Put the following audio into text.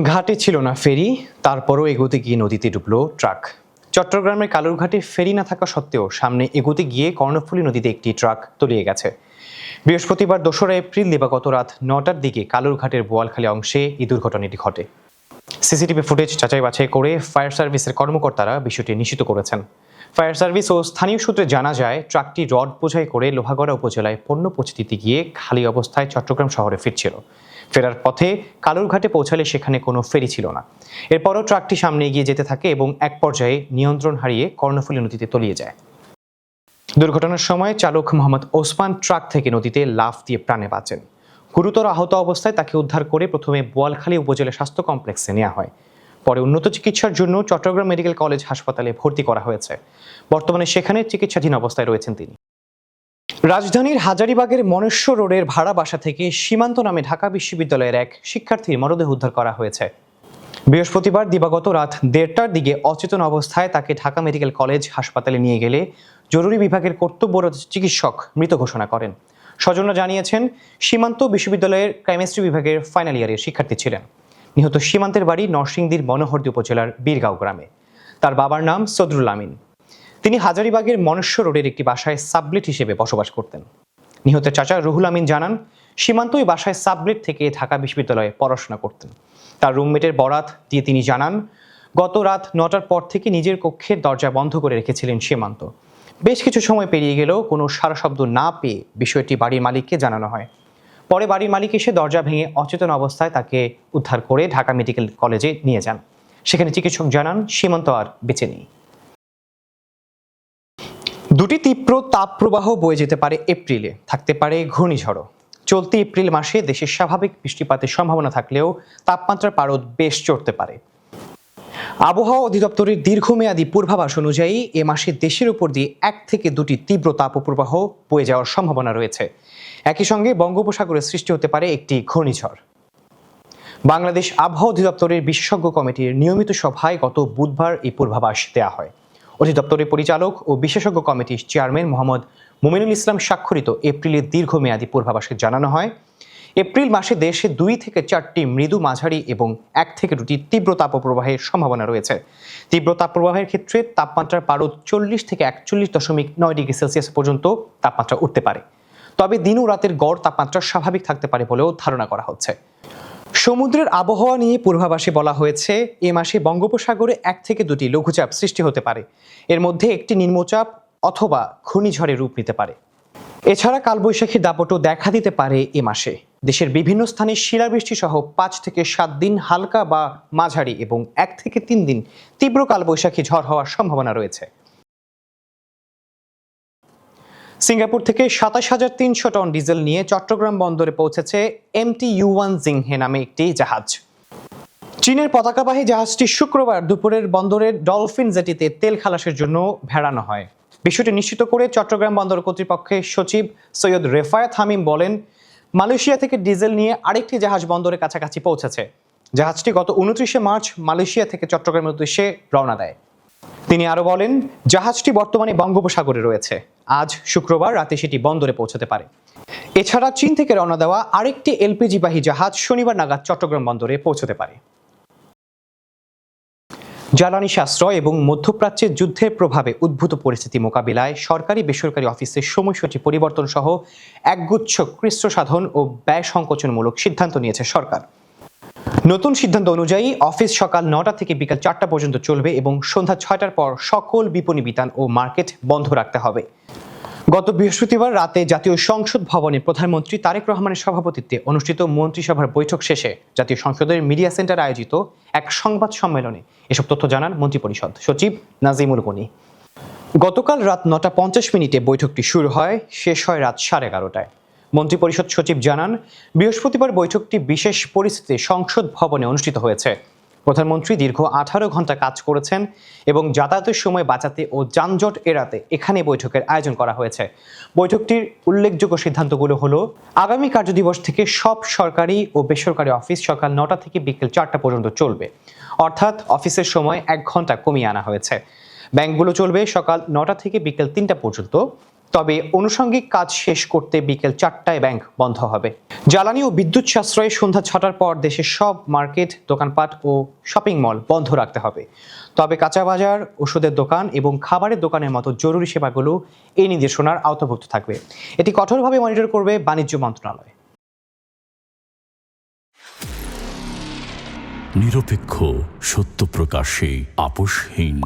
ঘাটে ছিল না ফেরি, তারপরও এগোতে গিয়ে নদীতে ডুবল ট্রাক। চট্টগ্রামের কালুরঘাটে ফেরি না থাকা সত্ত্বেও সামনে এগোতে গিয়ে কর্ণফুলী নদীতে একটি ট্রাক তলিয়ে গেছে। বৃহস্পতিবার ২রা এপ্রিল দিবাগত রাত ৯টার দিকে কালুরঘাটের বোয়ালখালী অংশে এই দুর্ঘটনাটি ঘটে। সিসিটিভি ফুটেজ যাচাই বাছাই করে ফায়ার সার্ভিসের কর্মকর্তারা বিষয়টি নিশ্চিত করেছেন। ফায়ার সার্ভিস ও স্থানীয় সূত্রে জানা যায়, ট্রাকটি রড বোঝাই করে লোহাগড়া উপজেলায় পণ্য পৌঁছে দিতে গিয়ে খালি অবস্থায় চট্টগ্রাম শহরে ফিরছিল। ফেরার পথে কালুরঘাটে পৌঁছালে সেখানে কোনো ফেরি ছিল না। এরপরও ট্রাকটি সামনে এগিয়ে যেতে থাকে এবং এক পর্যায়ে নিয়ন্ত্রণ হারিয়ে কর্ণফুলী নদীতে তলিয়ে যায়। দুর্ঘটনার সময় চালক মোহাম্মদ ওসমান ট্রাক থেকে নদীতে লাফ দিয়ে প্রাণে বাঁচেন। গুরুতর আহত অবস্থায় তাকে উদ্ধার করে প্রথমে বোয়ালখালী উপজেলা স্বাস্থ্য কমপ্লেক্সে নেওয়া হয়। পরে উন্নত চিকিৎসার জন্য চট্টগ্রাম মেডিকেল কলেজ হাসপাতালে ভর্তি করা হয়েছে। বর্তমানে সেখানে চিকিৎসাধীন অবস্থায় রয়েছেন তিনি। রাজধানীর হাজারীবাগের মনেশ্বর রোডের ভাড়া বাসা থেকে সীমান্ত নামে ঢাকা বিশ্ববিদ্যালয়ের এক শিক্ষার্থীর মরদেহ উদ্ধার করা হয়েছে। বৃহস্পতিবার দিবাগত রাত ১:৩০টার দিকে অচেতন অবস্থায় তাকে ঢাকা মেডিকেল কলেজ হাসপাতালে নিয়ে গেলে জরুরি বিভাগের কর্তব্যরত চিকিৎসক মৃত ঘোষণা করেন। স্বজনরা জানিয়েছেন, সীমান্ত বিশ্ববিদ্যালয়ের কেমিস্ট্রি বিভাগের ফাইনাল ইয়ারের শিক্ষার্থী ছিলেন। নিহত সীমান্তের বাড়ি নরসিংদীর মনোহরদী উপজেলার বীরগাঁও গ্রামে। তার বাবার নাম সদরুল আমিন। তিনি হাজারীবাগের মনেশ্বর রোডের একটি বাসায় সাবলেট হিসেবে বসবাস করতেন। নিহতের চাচা রুহুল আমিন জানান, সীমান্ত ওই বাসায় সাবলেট থেকে ঢাকা বিশ্ববিদ্যালয়ে পড়াশোনা করতেন। তার রুমমেটের বরাত দিয়ে তিনি জানান, গত রাত ৯টার পর থেকে নিজের কক্ষের দরজা বন্ধ করে রেখেছিলেন সীমান্ত। বেশ কিছু সময় পেরিয়ে গেলেও কোনো সাড়া শব্দ না পেয়ে বিষয়টি বাড়ির মালিককে জানানো হয়। পরে বাড়ির মালিক এসে দরজা ভেঙে অচেতন অবস্থায় তাকে উদ্ধার করে ঢাকা মেডিকেল কলেজে নিয়ে যান। সেখানে চিকিৎসক জানান, সীমান্ত আর বেঁচে নেই। দুটি তীব্র তাপপ্রবাহ বয়ে যেতে পারে এপ্রিলে, থাকতে পারে ঘূর্ণিঝড়ও। চলতি এপ্রিল মাসে দেশের স্বাভাবিক বৃষ্টিপাতের সম্ভাবনা থাকলেও তাপমাত্রার পারদ বেশ চড়তে পারে। আবহাওয়া অধিদপ্তরের দীর্ঘমেয়াদী পূর্বাভাস অনুযায়ী এ মাসে দেশের উপর দিয়ে ১ থেকে ২টি তীব্র তাপপ্রবাহ বয়ে যাওয়ার সম্ভাবনা রয়েছে। একই সঙ্গে বঙ্গোপসাগরে সৃষ্টি হতে পারে একটি ঘূর্ণিঝড়। বাংলাদেশ আবহাওয়া অধিদপ্তরের বিশেষজ্ঞ কমিটির নিয়মিত সভায় গত বুধবার এই পূর্বাভাস দেওয়া হয়। অধিদপ্তরের পরিচালক ও বিশেষজ্ঞ কমিটির চেয়ারম্যান মোহাম্মদ মুমিনুল ইসলাম স্বাক্ষরিত এপ্রিলের দীর্ঘমেয়াদী পূর্বাভাসে জানানো হয়, এপ্রিল মাসে দেশে ২ থেকে ৪টি মৃদু মাঝারি এবং ১ থেকে ২টি তীব্র তাপপ্রবাহের সম্ভাবনা রয়েছে। তীব্র তাপপ্রবাহের ক্ষেত্রে তাপমাত্রার পারদ ৪০ থেকে ৪১.৯ ডিগ্রি সেলসিয়াস পর্যন্ত তাপমাত্রা উঠতে পারে। তবে দিন ও রাতের গড় তাপমাত্রা স্বাভাবিক থাকতে পারে বলেও ধারণা করা হচ্ছে। সমুদ্রের আবহাওয়া নিয়ে পূর্বাভাসে বলা হয়েছে, এ মাসে বঙ্গোপসাগরে ১ থেকে ২টি লঘুচাপ সৃষ্টি হতে পারে। এর মধ্যে একটি নিম্নচাপ অথবা ঘূর্ণিঝড়ের রূপ নিতে পারে। এছাড়া কালবৈশাখীর দাপটও দেখা দিতে পারে এ মাসে। দেশের বিভিন্ন স্থানে শিলাবৃষ্টি সহ ৫ থেকে ৭ দিন হালকা বা মাঝারি এবং ১ থেকে ৩ দিন তীব্র কালবৈশাখী ঝড় হওয়ার সম্ভাবনা রয়েছে। সিঙ্গাপুর থেকে ২৭,৩০০ টন ডিজেল নিয়ে চট্টগ্রাম বন্দরে পৌঁছেছে MT ইউয়ান জিংহে নামে একটি জাহাজ। চীনের পতাকাবাহী জাহাজটি শুক্রবার দুপুরের বন্দরের ডলফিন জেটিতে তেল খালাসের জন্য ভেড়ানো হয়। বিষয়টি নিশ্চিত করে চট্টগ্রাম বন্দর কর্তৃপক্ষের সচিব সৈয়দ রেফায়েত হামিম বলেন, মালয়েশিয়া থেকে ডিজেল নিয়ে আরেকটি জাহাজ বন্দরের কাছাকাছি পৌঁছেছে। জাহাজটি গত ২৯শে মার্চ মালয়েশিয়া থেকে চট্টগ্রামের উদ্দেশ্যে রওনা দেয়। তিনি আরো বলেন, জাহাজটি বর্তমানে বঙ্গোপসাগরে রয়েছে। আজ শুক্রবার রাতে সেটি বন্দরে পৌঁছতে পারে। এছাড়া চীন থেকে রওনা দেওয়া আরেকটি LPG বাহী জাহাজ শনিবার নাগাদ চট্টগ্রাম বন্দরে পৌঁছতে পারে। জ্বালানি সাশ্রয় এবং মধ্যপ্রাচ্যের যুদ্ধের প্রভাবে উদ্ভূত পরিস্থিতি মোকাবিলায় সরকারি বেসরকারি অফিসের সময়সূচি পরিবর্তন সহ একগুচ্ছ কৃচ্ছ সাধন ও ব্যয় সংকোচনমূলক সিদ্ধান্ত নিয়েছে সরকার। নতুন সিদ্ধান্ত অনুযায়ী অফিস সকাল ৯টা থেকে বিকাল ৪টা পর্যন্ত চলবে এবং সন্ধ্যা ৬টার পর সকল বিপণী বিতান ও মার্কেট বন্ধ রাখতে হবে। গত বৃহস্পতিবার রাতে জাতীয় সংসদ ভবনে প্রধানমন্ত্রী তারেক রহমানের সভাপতিত্বে অনুষ্ঠিত মন্ত্রিসভার বৈঠক শেষে জাতীয় সংসদের মিডিয়া সেন্টারে আয়োজিত এক সংবাদ সম্মেলনে এসব তথ্য জানান মন্ত্রিপরিষদ সচিব নাজিমুল গনি। গতকাল রাত ৯টা ৫০ বৈঠকটি শুরু হয়, শেষ হয় রাত 11:30টায়। মন্ত্রিপরিষদ সচিব জানান, বৃহস্পতিবার বৈঠকটি বিশেষ পরিস্থিতিতে সংসদ ভবনে অনুষ্ঠিত হয়েছে। প্রধানমন্ত্রী দীর্ঘ ১৮ ঘন্টা কাজ করেছেন এবং যাতায়াতের সময় বাঁচাতে ও যানজট এড়াতে এখানে বৈঠকের আয়োজন করা হয়েছে। বৈঠকটির উল্লেখযোগ্য সিদ্ধান্তগুলো হলো, আগামী কার্যদিবস থেকে সব সরকারি ও বেসরকারি অফিস সকাল ৯টা থেকে বিকেল ৪টা পর্যন্ত চলবে, অর্থাৎ অফিসের সময় ১ ঘন্টা কমিয়ে আনা হয়েছে। ব্যাংকগুলো চলবে সকাল ৯টা থেকে বিকেল ৩টা পর্যন্ত। তবে আনুষঙ্গিক কাজ শেষ করতে বিকেল 4টায় ব্যাংক বন্ধ হবে। জ্বালানি ও বিদ্যুৎ সাশ্রয়ে সন্ধ্যা 6টার পর দেশের সব মার্কেট, দোকানপাট ও শপিং মল বন্ধ রাখতে হবে। তবে কাঁচা বাজার, ওষুধের দোকান এবং খাবারের দোকানের মতো জরুরি সেবাগুলো এই নির্দেশনার আওতাভুক্ত থাকবে। এটি কঠোরভাবে মনিটর করবে বাণিজ্য মন্ত্রণালয়। নিরপেক্ষ, সত্য প্রকাশে আপোষহীন।